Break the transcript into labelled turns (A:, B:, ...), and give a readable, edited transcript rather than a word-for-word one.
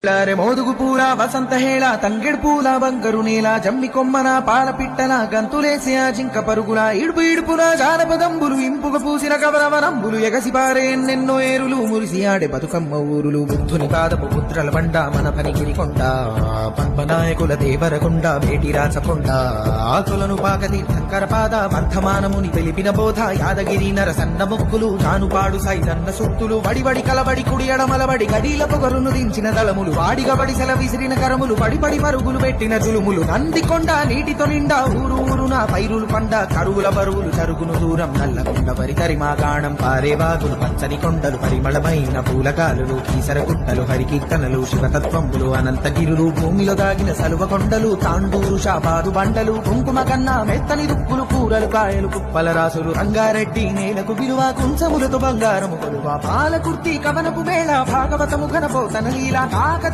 A: మోదుగు పూల వసంత హేళ తంగెడు పూల బంగరు నేల జమ్మి కొమ్మన పాల పిట్టల గంతులేసే ఆ జింక పరుగుల ఇడుపు ఇడుపున జానపదంబులు ఇంపుగ పూసిన కవరవనంబులు ఎగసిపారే ఎన్నెన్నో ఏరులు మురిసి ఆడే బతుకమ్మ ఊరులు బుద్ధుని పాదపు పుత్రల బండ మన పనిగిరి కొండ పద్మనాయకుల దేవరకొండ భేటి రాచకొండ ఆకులను పాకతి శంకర పాద వర్ధమానముని తెలిపిన బోధ యాదగిరి నరసన్న మొక్కులు జానుపాడు సైతన్న సూక్తులు వడివడి కలబడి కుడి ఎడమలబడి గడీల పొగరును దించిన దళములు వాడిగబడి సెల విసిరిన కరములు పడి పరుగులు పెట్టిన జులుములు నందికొండ నీటితో నిండా ఊరు ఊరున పైరులు పండ కరువుల బరువులు చరుగును దూరం నల్లకొండ వరి తరిమాగాణం పారే వాగులు పచ్చని కొండలు పరిమళమైన పూలగాలులు కీసర గుట్టలు హరికీర్తనలు శివతత్వంబులు అనంతగిరులు భూమిలో దాగిన సలువ కొండలు తాండూరు శాపాదు బండలు కుంకుమ కన్నా మెత్తని దుప్పులు కూరలు కాయలు కుప్పల రాసులు రంగారెడ్డి నేలకు విలువ కుంచములతో బంగారము కొలువ పాలకుర్తి కవనపు మేళ భాగవతము ఘనపోతన లీల